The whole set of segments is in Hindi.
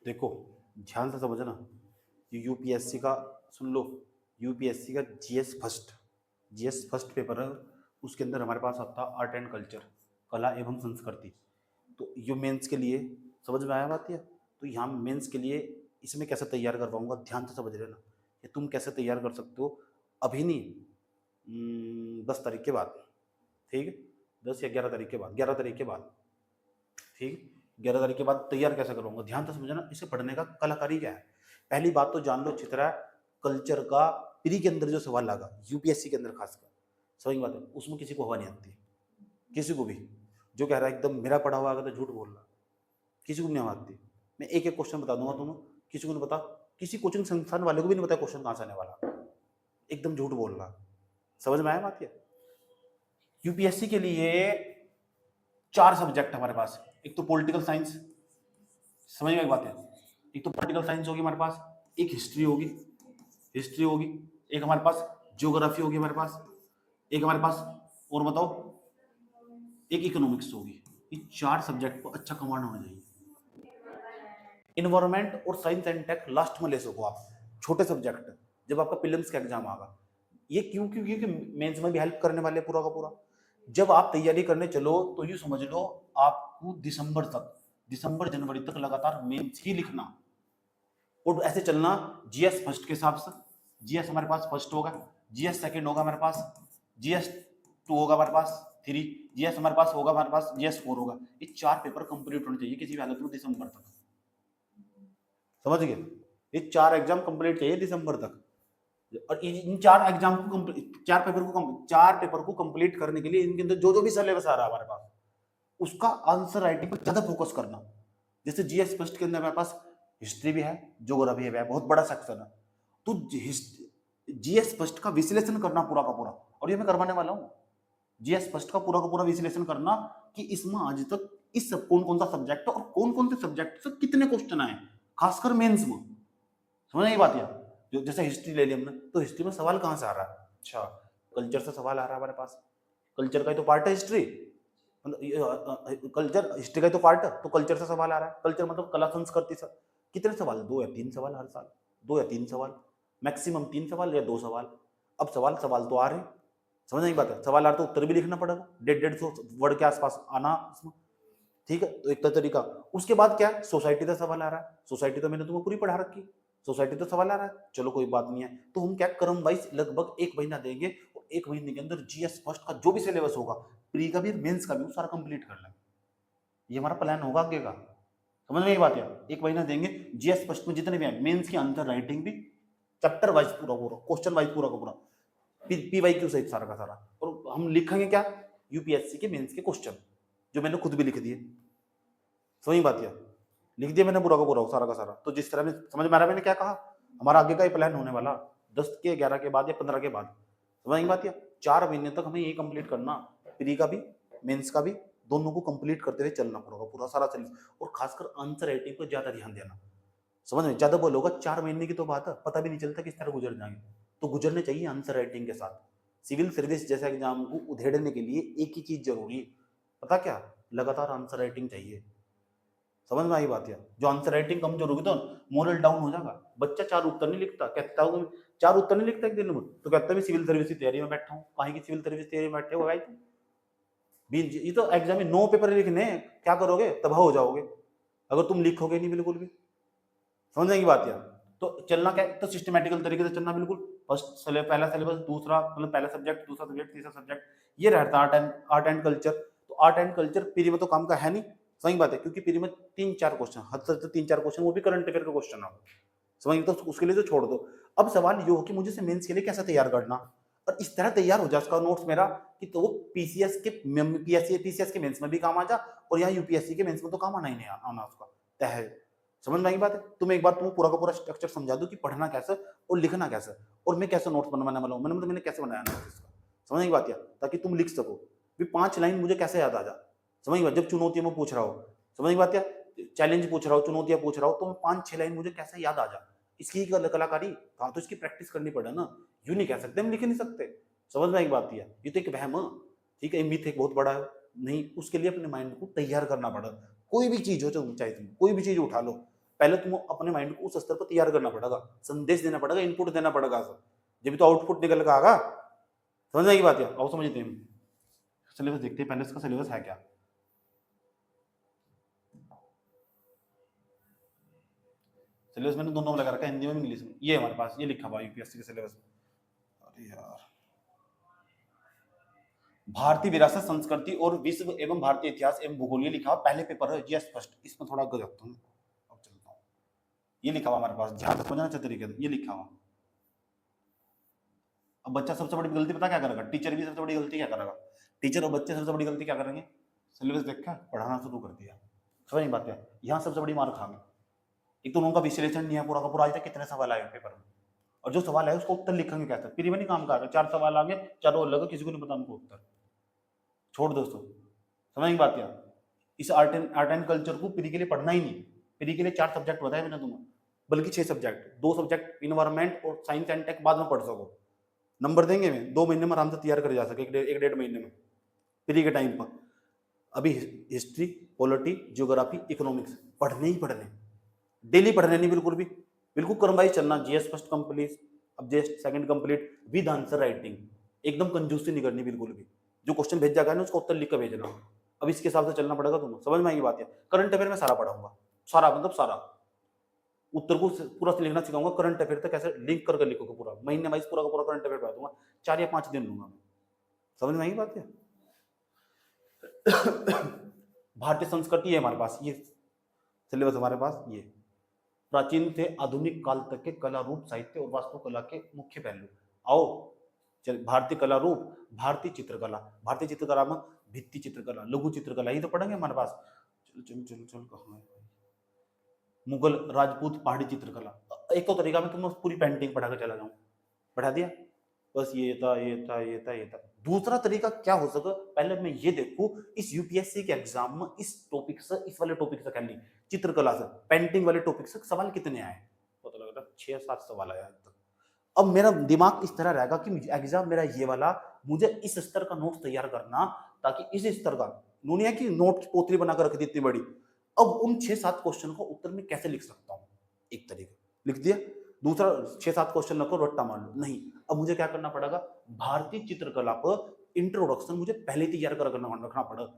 देखो, ध्यान से समझना। ये यूपीएससी का, सुन लो, यूपीएससी का जीएस फर्स्ट पेपर है। उसके अंदर हमारे पास आता है आर्ट एंड कल्चर, कला एवं संस्कृति। तो ये मेंस के लिए समझ में आया बात? ये तो यहाँ मेंस के लिए इसमें कैसे तैयार करवाऊंगा, ध्यान से समझ लेना। ये तुम कैसे तैयार कर सकते हो, अभी नहीं, 10 तारीख के बाद, ठीक है? 10 या 11 तारीख के बाद, 11 तारीख के बाद, ठीक। 11 तारीख के बाद तैयार कैसे करूंगा, ध्यान से समझना। इसे पढ़ने का कलाकारी क्या है, पहली बात तो जान लो अच्छी तरह। कल्चर का प्री के अंदर जो सवाल लगा यूपीएससी के अंदर खासकर, समझ बात है, उसमें किसी को हवा नहीं आती, किसी को भी। जो कह रहा है एकदम मेरा पढ़ा हुआ आगे तो झूठ बोल रहा, किसी को नहीं हवा आती। मैं एक एक क्वेश्चन बता दूंगा तुम्हें, किसी को नहीं पता, किसी कोचिंग संस्थान वाले को भी नहीं पता क्वेश्चन कहां से आने वाला, एकदम झूठ बोल रहा। समझ में आया बात? ये यूपीएससी के लिए 4 सब्जेक्ट हमारे पास। एक तो पॉलिटिकल साइंस, समझ में एक बात है, एक तो पॉलिटिकल साइंस होगी हमारे पास, एक हिस्ट्री होगी, एक हमारे पास ज्योग्राफी होगी हमारे पास, एक हमारे पास, और बताओ, एक इकोनॉमिक्स होगी। ये 4 सब्जेक्ट को अच्छा कमांड होना चाहिए। इन्वायरमेंट और साइंस एंड टेक लास्ट में ले सको आप, छोटे सब्जेक्ट, जब आपका प्रीलिम्स का एग्जाम आएगा। ये क्यों? क्योंकि मेंस में भी हेल्प करने वाले पूरा का पूरा। जब आप तैयारी करने चलो तो ये समझ लो आपको दिसंबर जनवरी तक लगातार मेंस ही लिखना, और ऐसे चलना। जीएस फर्स्ट के हिसाब से, जीएस हमारे पास फर्स्ट होगा, जीएस सेकंड होगा हमारे पास, जीएस 2 होगा हमारे पास, 3 जीएस हमारे पास होगा, हमारे पास जीएस 4 होगा। ये 4 पेपर कंप्लीट होने चाहिए किसी भी हालत में दिसंबर तक, समझ गए? ये 4 एग्जाम कंप्लीट चाहिए दिसंबर तक। और इन 4 एग्जाम को 4 पेपर को कंप्लीट करने के लिए इनके अंदर जो जो भी सिलेबस आ रहा है हमारे पास, उसका आंसर राइटिंग पर ज्यादा फोकस करना। जैसे जीएस फर्स्ट के अंदर हमारे पास हिस्ट्री भी है, ज्योग्राफी भी है, बहुत बड़ा सेक्शन है। तो जीएस फर्स्ट का विश्लेषण करना पूरा का पूरा, और ये मैं करवाने वाला हूँ। जीएस फर्स्ट का पूरा विश्लेषण करना कि इसमें आज तक इस कौन कौन सा सब्जेक्ट और कौन कौन से सब्जेक्ट से कितने क्वेश्चन आए, खासकर मेंस में। समझ नहीं बात? यार जो जैसे हिस्ट्री ले ली हमने, तो हिस्ट्री में सवाल कहां से आ रहा है? अच्छा, कल्चर से सवाल आ रहा है हमारे पास। कल्चर का ही तो पार्ट है हिस्ट्री, कल्चर हिस्ट्री का ही तो पार्ट है, तो कल्चर से सवाल आ रहा है। कल्चर मतलब कला संस्कृति से। कितने सवाल? 2 या 3 सवाल हर साल, 2 या 3 सवाल, मैक्सिमम 3 सवाल या 2 सवाल। अब सवाल तो आ रहे हैं, समझ नहीं बात है। सवाल आ रहा तो उत्तर भी लिखना पड़ेगा, 150 वर्ड के आसपास आना इसमें, ठीक है? तो एक तरीका। उसके बाद क्या, सोसाइटी का सवाल आ रहा है। सोसाइटी तो मैंने तुम्हें पूरी पढ़ा रखी, सोसाइटी तो सवाल आ रहा है, चलो कोई बात नहीं है। तो हम क्या, क्रम वाइज लगभग 1 महीना देंगे, और 1 महीने के अंदर जीएस फर्स्ट का जो भी सिलेबस होगा, प्री का भी मेंस का भी, वो सारा कंप्लीट कर लेंगे। ये हमारा प्लान होगा आगे का। समझ में ये बात है? 1 महीना देंगे, जीएस फर्स्ट में जितने भी है, मेंस की आंसर राइटिंग भी चैप्टर वाइज पूरा क्वेश्चन वाइज पूरा का पूरा, पीवाईक्यू सहित सारा का सारा। और हम लिखेंगे क्या, यूपीएससी के मेंस के क्वेश्चन, जो मैंने खुद भी लिख दिए। समझ बात? है लिख दिया मैंने पूरा का पूरा सारा का सारा। तो जिस तरह में समझ में आ रहा है मैंने क्या कहा, हमारा आगे का ही प्लान होने वाला 10 के 11 के बाद या 15 के बाद। समझ में बात? है 4 महीने तक हमें ये कंप्लीट करना, प्री का भी मेंस का भी, दोनों को कंप्लीट करते हुए चलना पूरा का पूरा सारा चल। और खासकर आंसर राइटिंग पर ज्यादा ध्यान देना। समझ में? ज्यादा बोलोगा 4 महीने की तो बात है, पता भी नहीं चलता किस तरह गुजर जाएंगे। तो गुजरने चाहिए आंसर राइटिंग के साथ। सिविल सर्विस जैसे एग्जाम को उधेड़ने के लिए एक ही चीज जरूरी है, पता क्या? लगातार आंसर राइटिंग चाहिए। समझ में आई बात? है जो आंसर राइटिंग कमजोर होगी तो मोरल डाउन हो जाएगा। बच्चा 4 उत्तर नहीं लिखता, कहता हूँ 4 उत्तर नहीं लिखता एक दिन में, तो कहता है सिविल सर्विस की तैयारी में बैठा हूँ। कहीं की सिविल सर्विस तैयारी में बैठे हो भाई? ये तो एग्जाम में 9 पेपर लिखने, क्या करोगे? तबाह हो जाओगे अगर तुम लिखोगे नहीं बिल्कुल भी। समझने की बात? यार तो चलना क्या, तो सिस्टमेटिकल तरीके से चलना बिल्कुल। पहला सिलेबस, दूसरा मतलब पहला सब्जेक्ट, दूसरा सब्जेक्ट, तीसरा सब्जेक्ट, ये रहता है आर्ट एंड कल्चर। तो आर्ट एंड कल्चर प्री में तो काम का है नहीं, सही बात है, क्योंकि प्री में 3-4 क्वेश्चन, हद से 3-4 क्वेश्चन, वो भी करंट अफेयर का क्वेश्चन है, समझ, तो उसके लिए तो छोड़ दो। अब सवाल ये हो कि मुझे मेंस के लिए कैसे तैयार करना, और इस तरह तैयार हो जाए उसका नोट्स मेरा कि तो वो पीसीएस के मेंस में भी काम आ जा, और यहाँ यूपीएससी के मेंस में तो काम आना ही नहीं आना उसका तय। समझ में आई बात है? तुम एक बार तुम्हें पूरा का पूरा स्ट्रक्चर समझा दूं कि पढ़ना कैसे और लिखना कैसे, और मैं कैसे नोट्स बनवाने वाला हूँ। मैंने कैसे बनाया नोट्स इसका, समझ में बात? ताकि तुम लिख सको भी 5 लाइन मुझे कैसे याद आ जा। समझ बात? जब चुनौतियां मैं पूछ रहा हूँ, समझ बात? चैलेंज पूछ रहा हूँ, चुनौतियां पूछ रहा हूँ, तो 5-6 लाइन मुझे कैसे याद आ जा, इसकी कलाकारी। हाँ, तो इसकी प्रैक्टिस करनी पड़े ना, यूं नहीं कह सकते हम लिख नहीं सकते। समझ में एक बात? ये तो एक वहम है, ठीक है, मिथ एक बहुत बड़ा है नहीं, उसके लिए अपने माइंड को तैयार करना पड़ा। कोई भी चीज हो, चाहे तुम कोई भी चीज उठा लो, पहले तुम अपने माइंड को उस स्तर पर तैयार करना पड़ेगा, संदेश देना पड़ेगा, इनपुट देना पड़ेगा सर, जब तो आउटपुट निकल कर आगा। समझने की बात है, आओ समझते हैं। सिलेबस देखते हैं पहले, इसका सिलेबस है क्या। सिलेबस मैंने दोनों में लगा रखा है, हिंदी में इंग्लिश में। ये हमारे पास ये लिखा हुआ यूपीएससी के सिलेबस। अरे यार, भारतीय विरासत, संस्कृति और विश्व एवं भारतीय इतिहास एवं भूगोल, ये लिखा हुआ पहले पेपर है जी स्पष्ट। इसमें थोड़ा आगे जाता हूँ, अब चलता हूँ। ये लिखा हुआ हमारे पास, ध्यान से समझना अच्छे तरीके से, ये लिखा हुआ। अब बच्चा सबसे बड़ी गलती पता क्या करेगा, टीचर भी सबसे बड़ी गलती क्या करेगा, टीचर और बच्चे सबसे बड़ी गलती क्या करेंगे, सिलेबस देख कर पढ़ाना शुरू कर दिया। समझ नहीं बात है, यहाँ सबसे बड़ी मार खाएंगे। एक तो उनका विश्लेषण नहीं है पूरा का पूरा, आज तक कितने सवाल आए पेपर में, और जो सवाल है उसको उत्तर लिखेंगे कैसे, फिर नहीं काम का 4 सवाल आगे, चारों अलग, किसी को नहीं पता उनको उत्तर। छोड़ दोस्तों, समझ नहीं बात है। इस आर्ट एंड कल्चर को प्री के लिए पढ़ना ही नहीं, प्री के लिए 4 सब्जेक्ट बताए मैंने तुम्हें, बल्कि 6 सब्जेक्ट, 2 सब्जेक्ट इन्वायरमेंट और साइंस एंड टेक बाद में पढ़ सको, नंबर देंगे मैं 2 महीने में आराम से तैयार कर जा सके, 1-1.5 महीने में प्री के टाइम पर। अभी हिस्ट्री, पॉलिटी, जियोग्राफी, इकोनॉमिक्स पढ़ने ही पढ़ने, डेली पढ़ने नहीं, बिल्कुल भी, बिल्कुल क्रम वाइज चलना। जीएस फर्स्ट कंप्लीट, अब GS second complete with answer writing, एकदम कंजूसी नहीं करनी बिल्कुल भी। जो क्वेश्चन भेज जाएगा ना उसका उत्तर लिख कर भेजना। अब इसके हिसाब से चलना पड़ेगा तुम्हें, समझ में आएगी बात है। करंट अफेयर में सारा पढ़ाऊंगा, सारा मतलब सारा, उत्तर को पूरा से लिखना सिखाऊंगा, करंट अफेयर तक कैसे लिंक करके लिखोगे पूरा, महीने वाइज पूरा का पूरा करंट अफेयर पढ़ा दूंगा, 4 या 5 दिन लूंगा मैं। समझ में आएगी बात है। भारतीय संस्कृति है हमारे पास, ये सिलेबस हमारे पास, ये प्राचीन से आधुनिक काल तक के कला रूप, साहित्य और वास्तुकला के मुख्य पहलू। आओ चल, भारतीय कला रूप, भारतीय चित्रकला, भारतीय चित्रकला में भित्ति चित्रकला, लघु चित्रकला, ये तो पढ़ेंगे हमारे पास। चल चल चल चल, कहाँ है, मुगल, राजपूत, पहाड़ी चित्रकला। एक तो तरीका में तुम पूरी पेंटिंग पढ़ा कर चला जाऊं, पढ़ा दिया, बस ये था ये था ये था ये था। दूसरा तरीका क्या हो सके, पहले मैं ये देखूं इस यूपीएससी के एग्जाम में इस टॉपिक से, इस वाले टॉपिक से खाली चित्रकला से, पेंटिंग वाले टॉपिक से सवाल कितने आए, पता लग रहा 6-7 सवाल आया तक। अब मेरा दिमाग इस तरह रहेगा कि एग्जाम मेरा ये वाला, मुझे इस स्तर का नोट तैयार करना, ताकि इस स्तर का नहीं है कि नोट की पोतली बनाकर रख दी इतनी बड़ी। अब उन 6-7 क्वेश्चन को उत्तर में कैसे लिख सकता हूँ, एक तरीका लिख दिया, दूसरा 6-7 क्वेश्चन रखो रट्टा मार लो, नहीं। अब मुझे क्या करना पड़ेगा, भारतीय चित्रकला पर इंट्रोडक्शन मुझे पहले तैयार कर रखना पड़ेगा,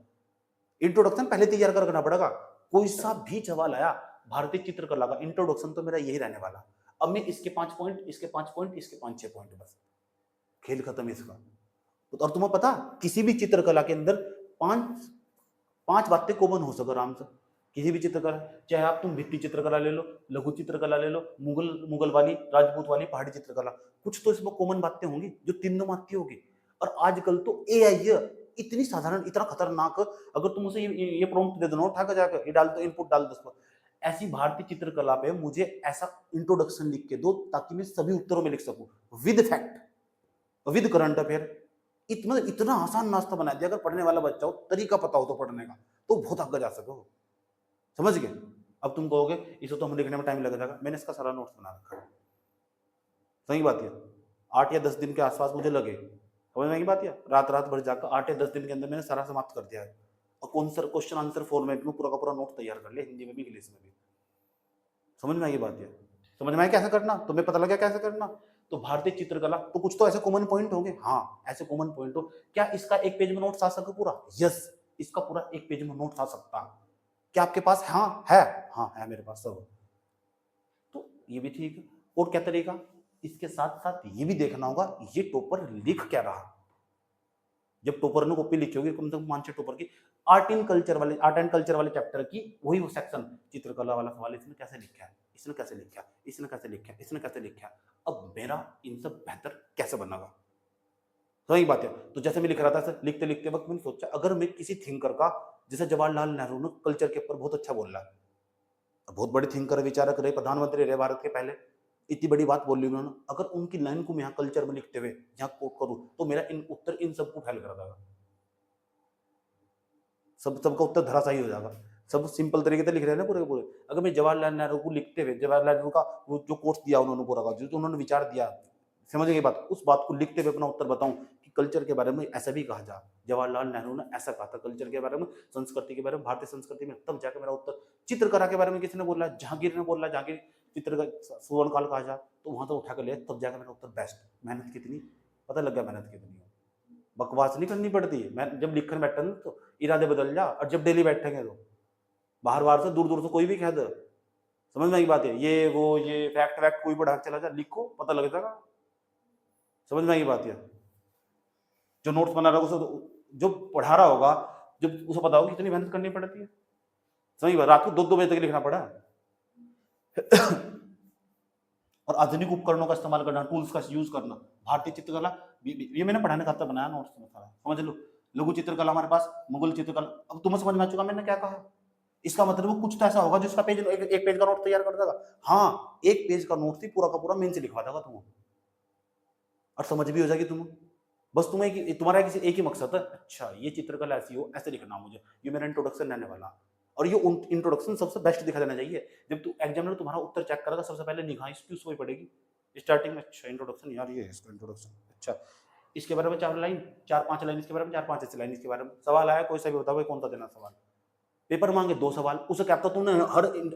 इंट्रोडक्शन पहले तैयार कर रखना पड़ेगा। कोई सा भी सवाल आया भारतीय चित्रकला का, इंट्रोडक्शन तो मेरा यही रहने वाला। अब मैं इसके 5 पॉइंट, इसके 5 पॉइंट, इसके 5-6 पॉइंट, बस खेल खत्म इसका। और तुम्हें पता, किसी भी चित्रकला के अंदर 5 बातें कॉमन हो सके आराम से, किसी भी चित्रकला, चाहे आप तुम भित्ति चित्रकला ले लो, लघु चित्रकला ले लो, मुगल वाली, राजपूत वाली, पहाड़ी चित्रकला, कुछ तो इसमें कॉमन बातें होंगी जो तीनों मार्क की होगी। और आजकल तो एआई इतनी साधारण, इतना खतरनाक, अगर तुम उसे ये प्रॉम्प्ट दे दो, उठा कर जाकर ये डाल दो, इनपुट डाल दो, ऐसी भारतीय चित्रकला पे मुझे ऐसा इंट्रोडक्शन लिख के दो ताकि मैं सभी उत्तरों में लिख सकूं, with fact, with current affair. इतना आसान नाश्ता बना दिया, अगर पढ़ने वाला बच्चा हो, तरीका पता हो तो पढ़ने का, तो बहुत आगे जा सको, समझ गए। अब तुम कहोगे इसे तो हम लिखने में टाइम लग जाएगा, मैंने इसका सारा नोट्स बना रखा है, सही बात है। 8 या 10 दिन के आसपास मुझे लगे, समझ में बात है, रात भर जाकर 8 या 10 दिन के अंदर मैंने सारा समाप्त कर दिया है, और क्वेश्चन आंसर फॉर्मेट में पूरा का पूरा नोट तैयार कर लिया, हिंदी में भी इंग्लिश में भी। समझ में आई बात है, समझ में आया कैसे करना, तुम्हें पता लगा कैसे करना। तो भारतीय चित्रकला, तो कुछ तो ऐसे कॉमन पॉइंट होंगे, हाँ ऐसे कॉमन पॉइंट हो। क्या इसका 1 पेज में नोट्स आ सके पूरा, यस, इसका पूरा 1 पेज में नोट्स आ सकता है। क्या आपके पास, हाँ है, हाँ है मेरे पास सब, तो ये भी ठीक है। और क्या तरीका, इसके साथ साथ ये भी देखना होगा ये टॉपर लिख क्या रहा। जब टॉपर ने कॉपी लिखी होगी कम से कम 5-6 टॉपर की, आर्ट एंड कल्चर वाले चैप्टर की, वही वो सेक्शन, चित्रकला वाला सवाल इसने कैसे लिखा है, इसने कैसे लिखा है, इसने कैसे लिखा है, इसने कैसे लिखा है, अब मेरा इन सब बेहतर कैसे बनेगा। सही बात है। तो जैसे मैं लिख रहा था, लिखते लिखते वक्त मैंने सोचा, अगर मैं किसी थिंकर का, जैसे जवाहरलाल नेहरू ने कल्चर के ऊपर बहुत अच्छा बोल रहा है, बहुत बड़े थिंकर विचारक रहे, प्रधानमंत्री रहे भारत के पहले, इतनी बड़ी बात बोल ली उन्होंने, अगर उनकी लाइन को मैं यहाँ कल्चर में लिखते हुए यहाँ कोट करूं, तो मेरा उत्तर इन सबको फेल कर देगा, सबका उत्तर धराशायी हो जाएगा। सब सिंपल तरीके से लिख रहे हैं ना पूरे के पूरे। अगर मैं जवाहरलाल नेहरू को लिखते हुए, जवाहरलाल नेहरू का वो जो कोर्स दिया उन्होंने पूरा का, जो उन्होंने विचार दिया, समझ गए बात, उस बात को लिखते हुए अपना उत्तर बताऊं कि कल्चर के बारे में ऐसा भी कहा जा, जवाहरलाल नेहरू ने ऐसा कहा था कल्चर के बारे में, संस्कृति के बारे में, भारतीय संस्कृति में। तब जाकर मेरा उत्तर। चित्रकला के बारे में किसी ने बोला, जहांगीर ने बोला, जहांगीर चित्र का सुवर्ण काल कहा जा, तो वहां तो उठा कर ले, तब जाकर मेरा उत्तर बेस्ट। मेहनत कितनी, पता लग गया मेहनत कितनी है। बकवास नहीं करनी पड़ती है। मैं जब लिखकर बैठा ना तो इरादे बदल जा, और जब डेली बैठेंगे तो बाहर बाहर से दूर दूर से कोई भी कह दे, समझ में आई बात है, ये वो ये फैक्ट वैक्ट कोई बढ़ा चला जा, लिखो पता लग जाएगा। समझ में आई बात है। जो नोट्स बना रहा होगा जो पढ़ा रहा होगा, जब उसे पता होगा कितनी मेहनत करनी पड़ती है। समझ बात, रात को 2-2 बजे तक लिखना पड़ा और आधुनिक उपकरणों का इस्तेमाल करना, टूल्स का यूज करना। भारतीय चित्रकला ये मैंने पढ़ाने खाता बनाया नोट्स में सारा, समझ लो। लघु चित्रकला हमारे पास, मुगल चित्रकला। अब तुम्हें समझ में आ चुका मैंने क्या कहा। इसका मतलब कुछ तो ऐसा होगा जिसका पेज एक पेज का नोट तैयार कर देगा। हाँ, एक पेज का नोट थी पूरा का पूरा मेन से लिखवा देगा तुम्हें, और समझ भी हो जाएगी तुम्हें। बस तुम्हारा किसी एक ही मकसद है, अच्छा ये चित्रकला ऐसी हो, ऐसे लिखना मुझे, ये मेरा इंट्रोडक्शन रहने वाला। और ये इंट्रोडक्शन सबसे बेस्ट दिखा देना चाहिए। जब तू एग्जामिनर तुम्हारा उत्तर चेक करेगा, सबसे पहले निगाह इसकी उस पे पड़ेगी स्टार्टिंग में। अच्छा इंट्रोडक्शन, यार ये है इसका इंट्रोडक्शन, अच्छा इसके बारे में 4 लाइन 4-5 लाइन, इसके बारे में 4-5 ऐसी लाइन, इसके बारे में सवाल आया कोई सा भी बताओ कौन सा देना सवाल। पेपर मांगे 2 सवाल, उसे क्या पता तुमने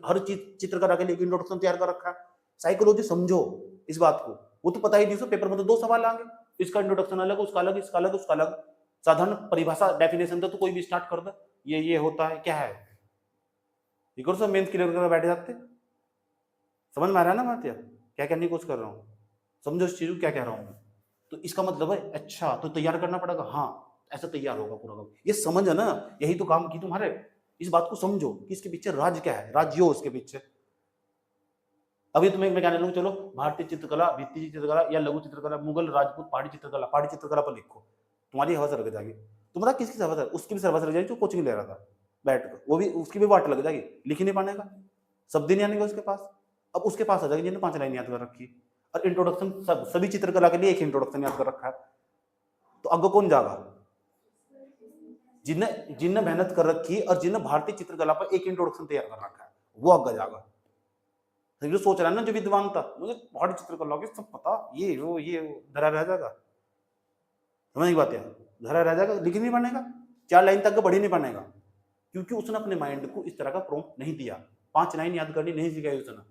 हर चीज चित्रकला के लिए इंट्रोडक्शन तैयार कर रखा है। साइकोलॉजी समझो इस बात को, वो तो पता ही नहीं। सो पेपर में तो 2 सवाल आएंगे, इसका इंट्रोडक्शन अलग, उसका अलग, इसका अलग, उसका अलग। साधारण परिभाषा डेफिनेशन तो कोई भी स्टार्ट कर दे, ये होता है, क्या है, ये करो सब मेंस क्लियर करके बैठ जाते। समझ में आ रहा है ना बात, यार क्या कहने की कोशिश कर रहा हूँ, समझो इस चीज को क्या कह रहा हूँ मैं। तो इसका मतलब है अच्छा तो तैयार करना पड़ेगा, हाँ ऐसा तैयार होगा पूरा का। ये समझ है ना, यही तो काम की तुम्हारे। इस बात को समझो कि इसके पीछे राज क्या है, राज्य हो इसके पीछे। अभी तुम्हें मैं कहने लूँ, चलो भारतीय चित्रकला, भित्ति चित्रकला या लघु चित्रकला, मुगल, राजपूत, पहाड़ी चित्रकला पर लिखो, तुम्हारी हवा से रख जाएगी। तुम्हारा किसकी हवा से, उसकी भी हवा से रख जाएगी जो कोचिंग ले रहा था बैठ कर, वो भी उसकी भी वाट लग जाएगी, लिख ही नहीं पाने का, शब्द नहीं आने उसके पास। अब उसके पास आ जाएगी जिन्हें 5 लाइन याद कर रखी, और इंट्रोडक्शन सभी चित्रकला के लिए एक इंट्रोडक्शन याद कर रखा है। तो आगे कौन जाएगा, जिन्हें मेहनत कर रखी और जिन्हें भारतीय चित्रकला पर एक इंट्रोडक्शन तैयार कर रखा है, वो आगे जाएगा। जो सोच रहा है ना, जो विद्वान था, मुझे भारतीय चित्रकला के सब पता, ये वो धरा रह जाएगा। समझ की बात है, धरा रह जाएगा, लिख नहीं पानेगा, 4 लाइन तक बढ़ ही नहीं पानेगा, क्योंकि उसने अपने माइंड को इस तरह का प्रॉम्प्ट नहीं दिया, 5 लाइन याद करनी नहीं सिखाई उसने।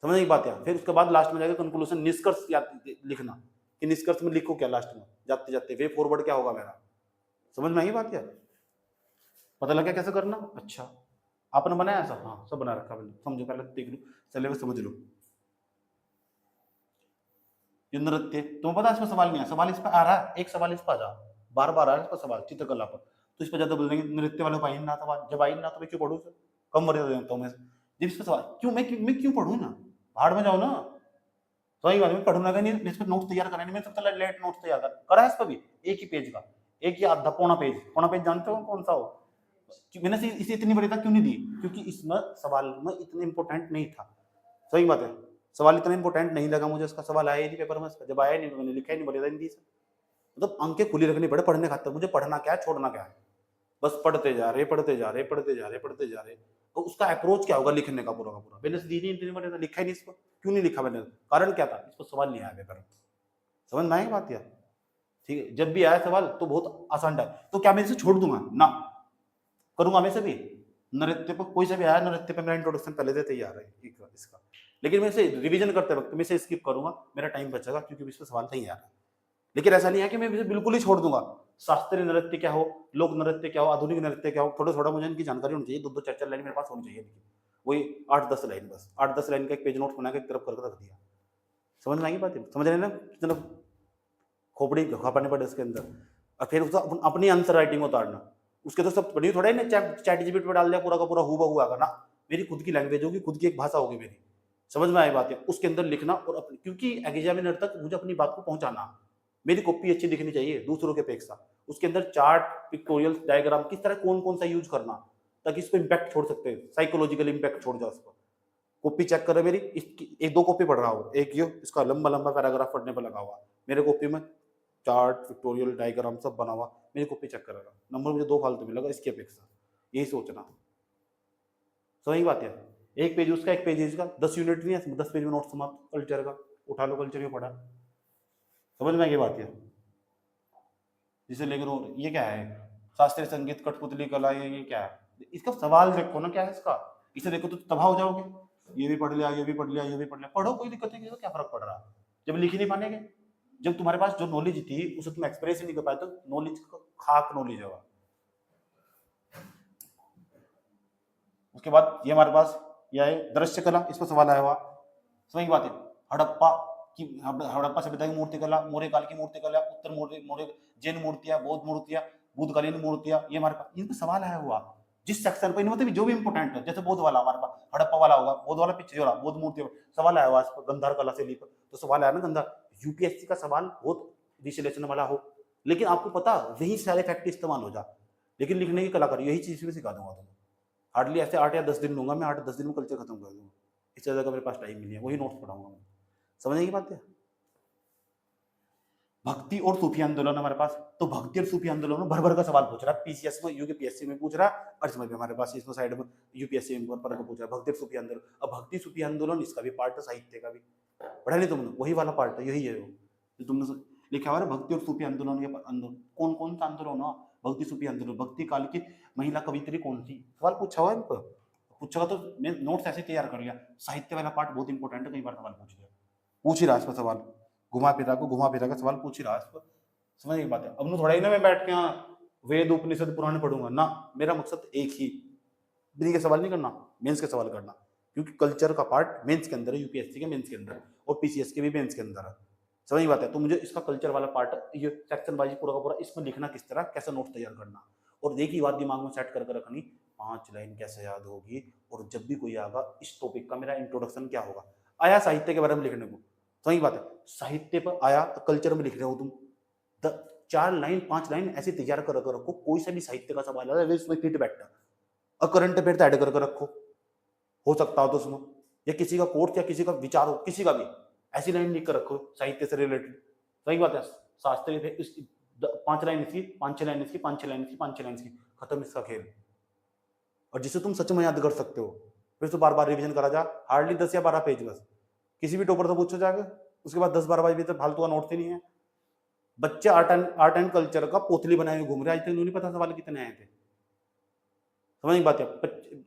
समझ की बात है। फिर उसके बाद लास्ट में जाकर कंक्लूजन, निष्कर्ष याद लिखना, कि निष्कर्ष में लिखो क्या लास्ट में, जाते जाते वे फॉरवर्ड क्या होगा मेरा। समझ में आई बात यार, पता लगा कैसे करना। अच्छा आपने बनाया ऐसा, हाँ सब बना रखा मैंने, समझो पहले देख लो सिलेबस समझ लो। ये नृत्य तुम्हें पता है इसमें सवाल नहीं है, सवाल इस पर आ रहा है, एक सवाल इस पर आ जा, बार बार आ रहा है इस पर सवाल चित्रकला पर, तो इस पर ज्यादा बोल देंगे नृत्य वाले पाई ना सवाल, जब आई ना तो मैं क्यों पढ़ूँ, कम मर्यादा देता हूँ मैं। जब इस पर सवाल क्यों, मैं क्यों पढ़ूँ ना, भाड़ में जाओ ना। सही बात है, मैं पढ़ूंगा नहीं, इस पर नोट्स तैयार करने में सबसे लेट नोट्स तैयार करा है इस पर भी, एक ही पेज का, एक ही आधा पौना पेज जानते हो कौन सा हो। मैंने इसे इतनी वरीयता क्यों नहीं दी, क्योंकि इसमें सवाल में इतना इंपॉर्टेंट नहीं था। सही बात है, सवाल इतना इंपॉर्टेंट नहीं लगा मुझे, इसका सवाल आया ही नहीं पेपर में, जब आया नहीं मैंने लिखा ही नहीं, वरीयता नहीं दी। मतलब अंकें खुली रखनी पड़े पढ़ने खातर, मुझे पढ़ना क्या है छोड़ना क्या है, बस पढ़ते जा रहे पढ़ते जा रहे पढ़ते जा रहे पढ़ते जा रहे। तो उसका अप्रोच क्या होगा लिखने का पूरा का पूरा, मैंने दी नहीं इतनी वरीयता, लिखा ही नहीं इसको, क्यों नहीं लिखा मैंने, कारण क्या था, इस पर सवाल नहीं आया पेपर में। समझ में आएगी बात यार, ठीक है। जब भी आया सवाल तो बहुत आसान है, तो क्या मैं इसे छोड़ दूंगा ना, करूंगा मैं सभी नृत्य पर, कोई सा भी आया नृत्य पे मेरा इंट्रोडक्शन पहले से तैयार है इसका, लेकिन मैं इसे रिवीजन करते वक्त मैं इसे स्किप करूंगा, मेरा टाइम बचेगा, क्योंकि इस पर सवाल नहीं आ रहा। लेकिन ऐसा नहीं है कि मैं इसे बिल्कुल ही छोड़ दूंगा। शास्त्रीय नृत्य क्या हो, लोक नृत्य क्या हो, आधुनिक नृत्य क्या हो, थोड़ा थोड़ा मुझे इनकी जानकारी होनी चाहिए, 2-4 लाइन मेरे पास होनी चाहिए, लेकिन वही 8-10 लाइन, बस 8-10 लाइन का एक पेज नोट बना के एक तरफ करके रख दिया। समझ में आएगी बात, समझ रहे ना कितना खोपड़ी खपाने पड़े उसके अंदर, और फिर उसका अपनी आंसर राइटिंग उतारना, उसके तो सब पढ़ी थोड़ा ही ना चैट जीपीटी पे डाल दिया पूरा का पूरा हूबहू आएगा ना, मेरी खुद की लैंग्वेज होगी, खुद की एक भाषा होगी मेरी। समझ में आई बात है, उसके अंदर लिखना, और अपनी, क्योंकि एग्जामिनर तक मुझे अपनी बात को पहुंचाना, मेरी कॉपी अच्छी दिखनी चाहिए दूसरों के अपेक्षा, उसके अंदर चार्ट, पिक्टोरियल, डायग्राम किस तरह कौन कौन सा यूज करना, ताकि इसको इम्पैक्ट छोड़ सकते हैं, साइकोलॉजिकल इम्पैक्ट छोड़ जाए उसको। कॉपी चेक करे मेरी, इसकी 1-2 कॉपी पढ़ रहा हो, एक ये इसका लंबा लंबा पैराग्राफ पढ़ने पर लगा हुआ, मेरे कॉपी में चार्ट, पिक्टोरियल, डायग्राम सब बना हुआ, मेरी कॉपी चेक करेगा, नंबर मुझे 2 फालतू मिलेगा इसकी अपेक्षा, यही सोचना। सही बात है, एक पेज उसका एक पेज इसका, 10 यूनिट नहीं है, 10 पेज में नोट समाप्त, कल्चर का उठा लो, कल्चर में पढ़ा। समझ में आएगी बात है, जिसे लेकर ये क्या है, शास्त्रीय संगीत, कठपुतली कला, ये क्या है? इसका सवाल देखो ना क्या है इसका, इसे देखो तो तबाह हो जाओगे। ये भी पढ़ लिया, ये भी पढ़ लिया, ये भी पढ़ लिया, पढ़ो, कोई दिक्कत नहीं, क्या फर्क पड़ रहा है जब लिख ही नहीं पाएंगे। जब तुम्हारे पास जो नॉलेज थी उसे तुम एक्सप्रेस ही नहीं कर पाए तो नॉलेज खाक नॉलेज होगा। उसके बाद ये हमारे पास यह है दृश्य कला, इस पर सवाल आया हुआ। सही बात है। हड़प्पा सभ्यता की मूर्ति कला, मौर्य काल की मूर्ति कला, उत्तर मौर्य जैन मूर्तियां, बौद्ध मूर्तियां, बुद्धकालीन मूर्तियां, ये हमारे पास इन पर सवाल आया हुआ। जिस सेक्शन पर मतलब जो भी इंपोर्टेंट है, जैसे बौद्ध वाला हमारे पास हड़प्पा वाला होगा, बौद्ध वाला पीछे वाला बौद्ध मूर्ति सवाल आया हुआ, गंधार कला से लेकर तो सवाल आया ना गंधार। यूपीएससी का सवाल बहुत विश्लेषण वाला हो, लेकिन आपको पता वही सारे फैक्ट इस्तेमाल हो जा, लेकिन लिखने की कलाकारी यही चीज भी सिखा दूंगा तुम्हें। हार्डली ऐसे 8 या 10 दिन लूंगा मैं, 8-10 दिन में कल्चर खत्म कर दूंगा। इससे ज्यादा मेरे पास टाइम नहीं है, वही नोट्स पढ़ाऊंगा मैं। समझने की बात है। भक्ति और सूफी आंदोलन हमारे पास, तो भक्ति और सूफी आंदोलन भर भर का सवाल पूछ रहा है, पीसीएस में, यूपीएससी में पूछ रहा है, और इसमें भी हमारे पास इसमें साइड में यूपीएससी में पर पूछ रहा है भक्ति और सूफी आंदोलन। अब भक्ति सूफी आंदोलन इसका भी पार्ट है, साहित्य का भी पढ़ा नहीं तुमने, वही वाला पार्ट है, यही है वो तुमने लिखा हुआ है। भक्ति और सूफी आंदोलन, कौन कौन सा आंदोलन हो? भक्ति सूफी आंदोलन। भक्ति काल की महिला कवित्री कौन थी? सवाल पूछा हुआ है, पूछा तो मैं नोट्स ऐसे तैयार कर लिया। साहित्य वाला पार्ट बहुत इंपॉर्टेंट है, कई बार सवाल पूछ ही रहा है इस पर, सवाल घुमा फिरा का सवाल पूछ ही रहा है इस पर। समझ की बात है। अब थोड़ा ही ना मैं बैठ के वेद उपनिषद पुराण पढ़ूंगा ना, मेरा मकसद एक ही, बिनी के सवाल नहीं करना, मेंस के सवाल करना, क्योंकि कल्चर का पार्ट मेंस के अंदर है, यूपीएससी के मेंस के अंदर और पीसीएस के भी मेंस के अंदर है। समझ बात है। तो मुझे इसका कल्चर वाला पार्ट, ये सेक्शन वाइज पूरा का पूरा, इसमें लिखना किस तरह, कैसे नोट तैयार करना, और एक ही बात दिमाग में सेट करके रखनी, 5 लाइन कैसे याद होगी, और जब भी कोई आएगा इस टॉपिक का मेरा इंट्रोडक्शन क्या होगा। आया साहित्य के बारे में लिखने को, सही बात है, साहित्य पर आया तो कल्चर में लिख रहे हो तुम, 4 लाइन 5 लाइन ऐसे तैयार कर रखो, कोई सा भी साहित्य का सवाल है उसमें फिट बैठना, और करंट अफेयर तो ऐड करके रखो, हो सकता हो तो उसमें, या किसी का कोर्स या किसी का विचार हो, किसी का भी ऐसी लाइन लिख कर रखो साहित्य से रिलेटेड। सही बात है। शास्त्रीय थे इसकी 5 लाइन इसकी, 5-6 लाइन इसकी, 5-6 लाइन इसकी, 5-6 लाइन इसकी, खत्म इसका खेल। और जिसे तुम सच में याद कर सकते हो, फिर तो बार बार रिवीजन करा जा, हार्डली 10 या 12 पेज बस, किसी भी टॉपर से पूछो जाके, उसके बाद 10-12 पेज भी तो फालतू का नोट ही नहीं है। बच्चे आर्ट एंड कल्चर का पोतली बनाए घूम रहे, आज तक नहीं पता सवाल कितने आए थे। समझ की बात है।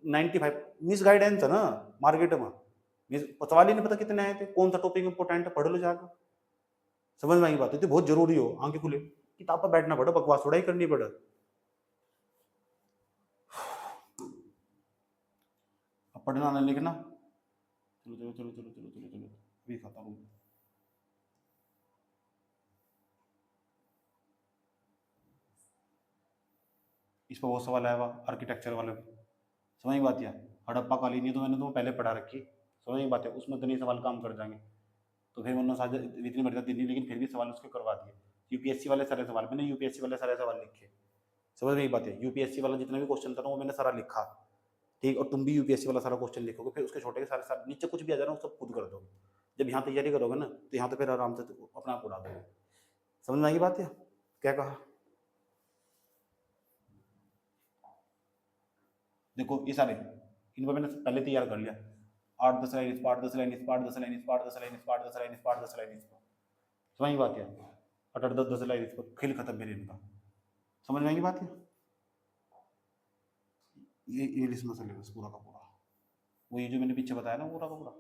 95 मिस गाइडेंस है ना मार्केट में, सवाल ही नहीं पता कितने आए थे, कौन सा टॉपिक इंपोर्टेंट है, पढ़ लो जाकर। समझ में आई बात है, तो बहुत जरूरी हो, आंखें खुले, किताब पर बैठना पड़े, बकवास थोड़ा ही करनी पड़े। अब पढ़ना ना लिखना, चलो चलो चलो चलो चलो चलो चलो, अभी खाता हूँ। इस पर बहुत सवाल आया हुआ, आर्किटेक्चर वाले पे। समझ बात है। हड़प्पा कालीन, ये तो मैंने तुम्हें पहले पढ़ा रखी, समझ बात है, उसमें तो नहीं सवाल काम कर जाएंगे, तो फिर मैंने साझा इतनी बढ़िया दी, लेकिन फिर भी सवाल उसके करवा दिए। यूपीएससी वाले सारे सवाल मैंने यूपीएससी वाले सारे सवाल लिखे, समझ में बात है। यूपीएससी वाला जितना भी क्वेश्चन था वो मैंने सारा लिखा, ठीक, और तुम भी यूपीएससी वाला सारा क्वेश्चन लिखोगे, फिर उसके छोटे के सारे सारे नीचे कुछ भी आ जाए सब खुद कर दोगे। जब यहाँ तैयारी करोगे ना तो यहाँ तो फिर आराम से अपना आप उड़ा दोगे। समझ में आई बात है, क्या कहा? देखो ये सारे इन पर मैंने पहले तैयार कर लिया, 8-10 लाइन इस पार्ट, 10 लाइन इस पार्ट, 10 लाइन इस पार्ट, 10 लाइन इस पार्ट, 10 लाइन इस पार्ट, 10 लाइन इस पार्ट। समझ बात है। 8-10 लाइन इस पर, खेल खत्म मेरे इनका। समझ में आएगी बात है। ये इंग्लिश में सिलेबस पूरा का पूरा, वो ये जो मैंने पीछे बताया ना पूरा का पूरा,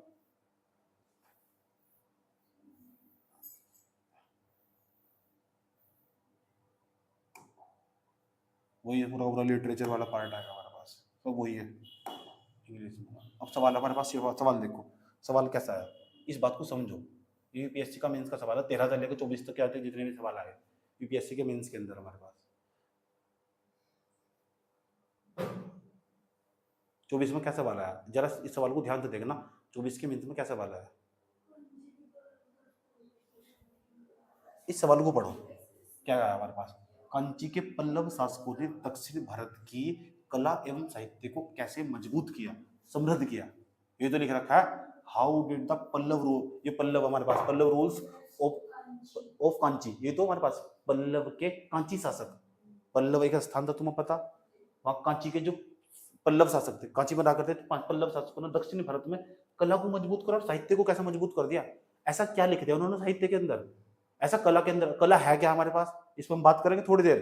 वही है पूरा पूरा लिटरेचर वाला पार्ट आएगा हमारे पास, तो वही है इंग्लिश में। अब सवाल हमारे पास, सवाल देखो, सवाल कैसा है, इस बात को समझो। यूपीएससी का मेंस का सवाल है, 13 से लेकर 24 तक क्या आते, जितने भी सवाल आए यूपीएससी के मेंस के अंदर हमारे पास। 24 में क्या सवाल आया, जरा इस सवाल को ध्यान से देखना, 24 के मेंस में क्या सवाल आया, इस सवाल को पढ़ो। क्या आया हमारे पास, कांची के पल्लव शासकों ने दक्षिण भारत की कला एवं साहित्य को कैसे मजबूत किया, समृद्ध किया। ये तो लिख रखा है, how did the Pallava rule, ये पल्लव हमारे पास, पल्लव रूल्स ऑफ कांची, ये तो हमारे पास पल्लव के कांची शासक, पल्लव एक स्थान था तुम्हें पता, वहां कांची के जो पल्लव शासक थे, कांची बना करते थे, 5 पल्लव शासकों ने दक्षिण भारत में कला को मजबूत करा और साहित्य को कैसे मजबूत कर दिया। ऐसा क्या लिख दिया उन्होंने साहित्य के अंदर, ऐसा कला के अंदर, कला है क्या हमारे पास, इस पर हम बात करेंगे थोड़ी देर,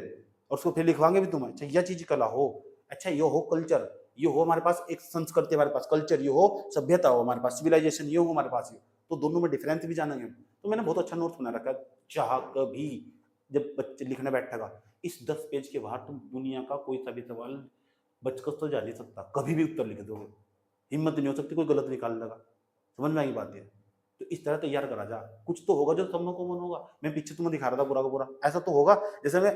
और उसको फिर लिखवाएंगे भी तुम। अच्छा यह चीज कला हो, अच्छा ये हो कल्चर, ये हो हमारे पास एक संस्कृति, हमारे पास कल्चर, ये हो सभ्यता, हो हमारे पास सिविलाइजेशन, ये हो हमारे पास, ये तो दोनों में डिफरेंस भी जानेंगे। तो मैंने बहुत अच्छा नोट्स बना रखा है, चाह कभी जब बच्चे लिखने बैठेगा, इस 10 पेज के बाहर तुम दुनिया का कोई सा भी सवाल बचकर तो जा नहीं सकता, कभी भी उत्तर लिख दोगे, हिम्मत नहीं हो सकती कोई गलत निकाल लगा। समझ में आई बात है? तो इस तरह तैयार करा जा, कुछ तो होगा जो सब में कॉमन होगा। मैं पीछे तुम्हें दिखा रहा था पूरा का पूरा, ऐसा तो होगा जैसे मैं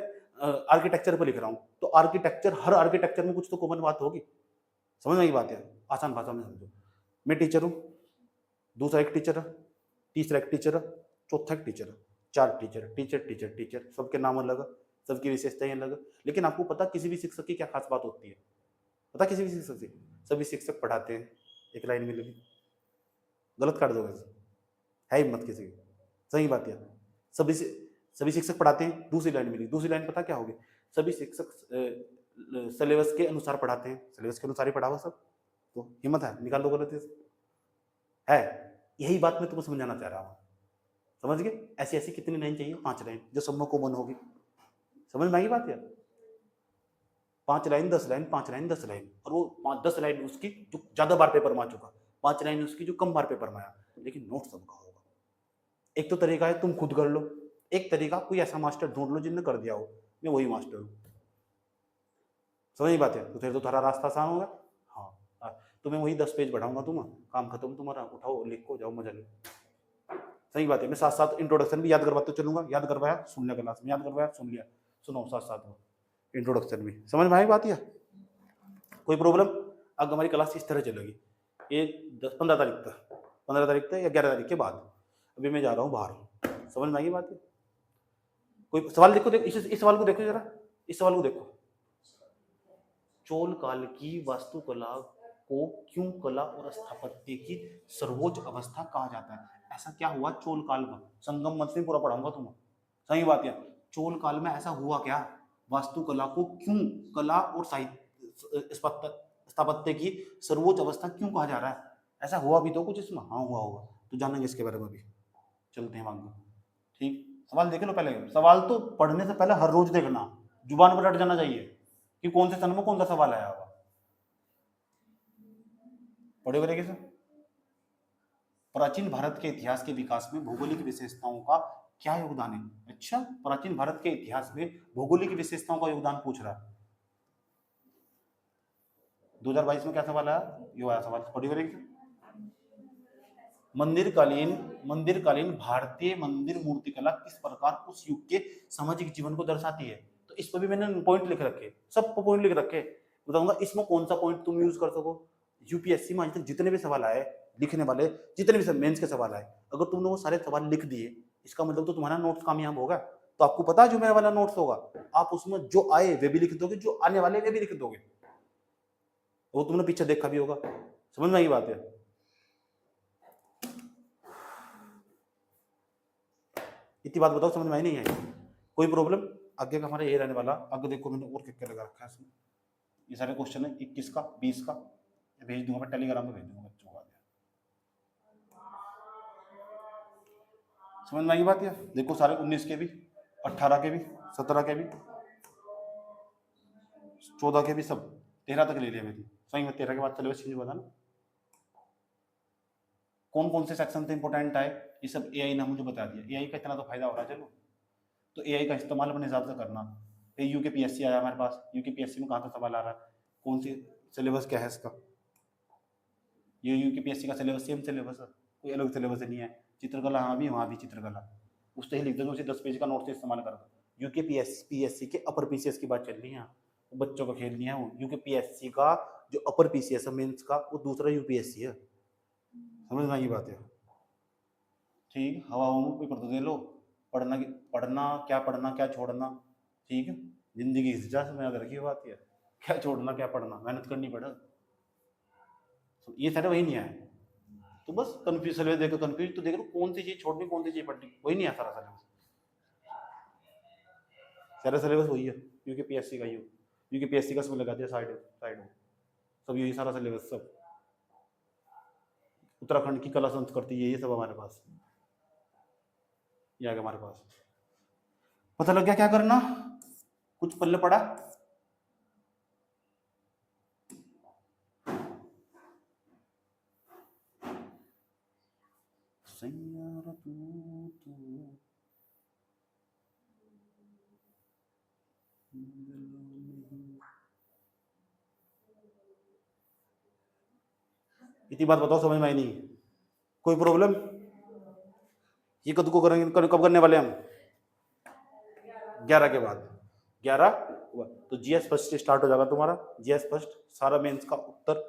आर्किटेक्चर पर लिख रहा हूँ, तो आर्किटेक्चर, हर आर्किटेक्चर में कुछ तो कॉमन बात होगी। समझ में आई बात है? आसान भाषा में समझो। मैं टीचर हूँ, दूसरा एक टीचर है, तीसरा एक टीचर है, चौथा एक टीचर है, 4 टीचर, टीचर टीचर टीचर, सबके नाम अलग, सबकी विशेषताएं अलग। लेकिन आपको पता किसी भी शिक्षक की क्या खास बात होती है? पता किसी भी शिक्षक की? सभी शिक्षक पढ़ाते हैं, एक लाइन मिलेगी, गलत काट दोगे, है हिम्मत किसी की? सही बात है, सभी शिक्षक पढ़ाते हैं, दूसरी लाइन मिलेगी, दूसरी लाइन पता क्या होगी? सभी शिक्षक सिलेबस के अनुसार पढ़ाते हैं, सिलेबस के अनुसार ही पढ़ाओ सब। तो हिम्मत है, निकाल दो गलत है। यही बात मैं तुम्हें समझाना चाह रहा हूँ, समझ गए? ऐसी ऐसी कितनी लाइन चाहिए? 5 लाइन, जो सब में कॉमन होगी। समझ में आई बात है? 5 लाइन 10 लाइन, 5 लाइन 10 लाइन, और वो 10 लाइन उसकी जो ज्यादा बार पेपर में आ चुका, 5 लाइन उसकी जो कम बार पेपर में आया, लेकिन नोट सबका होगा। एक तो तरीका है तुम खुद कर लो, एक तरीका कोई ऐसा मास्टर ढूंढ लो जिसने कर दिया हो, मैं वही मास्टर हूँ। समझ नहीं बात है? तो फिर तो तुम्हारा रास्ता आसान होगा। हाँ, तो मैं वही 10 पेज बढ़ाऊंगा, तुम काम खत्म तुम्हारा, उठाओ लिखो जाओ मजा लो। सही बात है। मैं साथ साथ इंट्रोडक्शन भी याद करवाते चलूंगा, याद करवाया सुन लिया, क्लास में याद करवाया सुन लिया, सुनो साथ साथ में इंट्रोडक्शन भी। समझ में आई बात है? कोई प्रॉब्लम? अब हमारी क्लास इस तरह चलेगी, ये 15 तारीख तक, 15 तारीख तक या 11 तारीख के बाद। अभी मैं जा रहा हूँ बाहर। समझ में आई बात है? कोई सवाल? देखो देखो इस सवाल को देखो जरा, इस सवाल को देखो। चोल काल की वास्तुकला को क्यों कला और स्थापत्य की सर्वोच्च अवस्था कहा जाता है? ऐसा क्या हुआ चोल काल में? संगम मंच में पूरा पढ़ाऊंगा तुम्हें। सही बात है। चोल काल में ऐसा हुआ क्या? वास्तुकला को क्यों कला और साहित्य स्थापत्य की सर्वोच्च अवस्था क्यों कहा जा रहा है? ऐसा हुआ भी तो कुछ इसमें? हाँ हुआ होगा, तो जानेंगे इसके बारे में भी। चलते हैं आगे। ठीक, सवाल देख लो पहले। सवाल तो पढ़ने से पहले हर रोज देखना, जुबान पर रट जाना चाहिए कि कौन से सन में कौन सा सवाल आया होगा। पढ़े हुए कैसे? प्राचीन भारत के इतिहास के विकास में भौगोलिक विशेषताओं का क्या योगदान है? अच्छा, प्राचीन भारत के इतिहास में भौगोलिक विशेषताओं का योगदान पूछ रहा है। 2022 में क्या सवाल आया? यो आया सवाल, पढ़ी हुए कैसे? मंदिरकालीन भारतीय मंदिर मूर्तिकला किस प्रकार उस युग के सामाजिक जीवन को दर्शाती है? तो इस पर भी मैंने पॉइंट लिख रखे, सब पॉइंट लिख रखे, बताऊंगा इसमें कौन सा पॉइंट तुम यूज कर सको। यूपीएससी में आज तक जितने भी सवाल आए, लिखने वाले जितने भी मेंस के सवाल आए, अगर तुमने वो सारे सवाल लिख दिए, इसका मतलब तो तुम्हारा नोट्स कामयाब होगा। तो आपको पता है जो मेरा वाला नोट्स होगा, आप उसमें जो आए वे भी लिख दोगे, जो आने वाले वे भी लिख दोगे, वो तुमने पीछे देखा भी होगा। समझ में आई बात है? इतनी बात बताओ, समझ में आई नहीं आई? कोई प्रॉब्लम? आगे का हमारा ये रहने वाला। आगे देखो मैंने और क्या लगा रखा है इसमें, ये सारे क्वेश्चन है 21 का 20 का, भेज दूंगा मैं टेलीग्राम में, भेज दूंगा बच्चों को। समझ में आई बात है? देखो सारे 19 के भी, 18 के भी, 17 के भी, 14 के भी, सब 13 तक ले लिया मैंने। सही में 13 के बाद सिलेबस चेंज हुआ था ना। कौन कौन से सेक्शन से इंपॉर्टेंट आए ये सब एआई ने मुझे बता दिया। एआई का इतना तो फायदा हो रहा है, चलो तो एआई का इस्तेमाल अपने हिसाब से करना। फिर यूकेपीएससी आया हमारे पास, यूकेपीएससी में कहाँ से सवाल आ रहा है, कौन सी सिलेबस क्या है इसका। ये यूकेपीएससी का सिलेबस सेम सिलेबस है, कोई अलग सिलेबस नहीं है। चित्रकला हाँ भी, वहाँ भी चित्रकला, उससे ही लिख देंगे, उसी 10 पेज का नोट से इस्तेमाल कर दो। यूकेपीएससी के अपर पीसीएस की बात चल रही है, बच्चों का खेल नहीं है वो। यूकेपीएससी का जो अपर पीसीएस है मेंस का, वो दूसरा यूपीएससी है। समझ में आई बात है? ठीक, हवाओं में पेपर तो दे लो, पढ़ना क्या छोड़ना। ठीक है, जिंदगी इस जा में याद रखिए बात है, क्या छोड़ना क्या पढ़ना, मेहनत करनी पड़े। तो ये सारे वही नहीं आए, तो बस कंफ्यूज सिलेबस देखो, कंफ्यूज तो देख लो कौन सी चीज छोड़नी कौन सी चीज पढ़नी, वही नहीं है सारा सिलेबस। सारा सिलेबस वही है, यूकेपीएससी का ही हो, यूकेपीएससी का सब लगा दिया साइड साइड में, सब यही सारा सिलेबस, सब उत्तराखंड की कला संस्कृति, यही सब हमारे पास, ये आ गया हमारे पास। पता लग गया क्या करना? कुछ पल्ले पड़ा? इतनी बात बताओ, समझ में आई नहीं? कोई प्रॉब्लम? ये कब को करेंगे, कब करने वाले हम? 11 के बाद। 11 तो जीएस फर्स्ट स्टार्ट हो जाएगा तुम्हारा। जीएस फर्स्ट सारा मेंस का उत्तर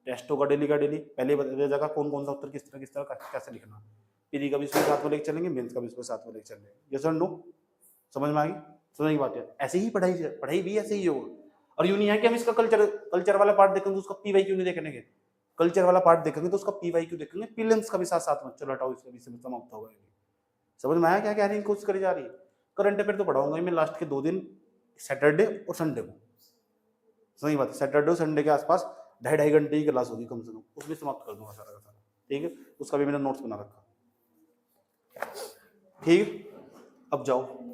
टेस्ट होगा डेली का डेली। पहले बताया जाएगा कौन कौन सा उत्तर किस तरह कैसे लिखना। पीरी का भी इसमें साथ में लेके चलेंगे, मेंस का भी इसमें साथ में लेके चलेंगे। यस और नो? समझ में आ गई? समझ की बात है। ऐसे ही पढ़ाई भी ऐसे ही होगा। और यूं नहीं है कि हम इसका कल्चर वाला पार्ट देखेंगे तो उसका पीवाई क्यों नहीं देखेंगे। कल्चर वाला पार्ट देखेंगे तो उसका पीवाई क्यों देखेंगे, प्रीलिम्स का भी साथ साथ में। चलो हटाओ, इसका भी समाप्त होगा। समझ में आया क्या कह रही है, कोशिश करी जा रही है। करंट अफेयर तो पढ़ाऊंगा मैं लास्ट के 2 दिन, सैटरडे और संडे को। सही बात है, सैटरडे और संडे के आसपास 2.5 घंटे की क्लास होगी कम से कम, उसमें समाप्त कर दूंगा सारा का सारा। ठीक है, उसका भी मैंने नोट्स बना रखा। ठीक, अब जाओ।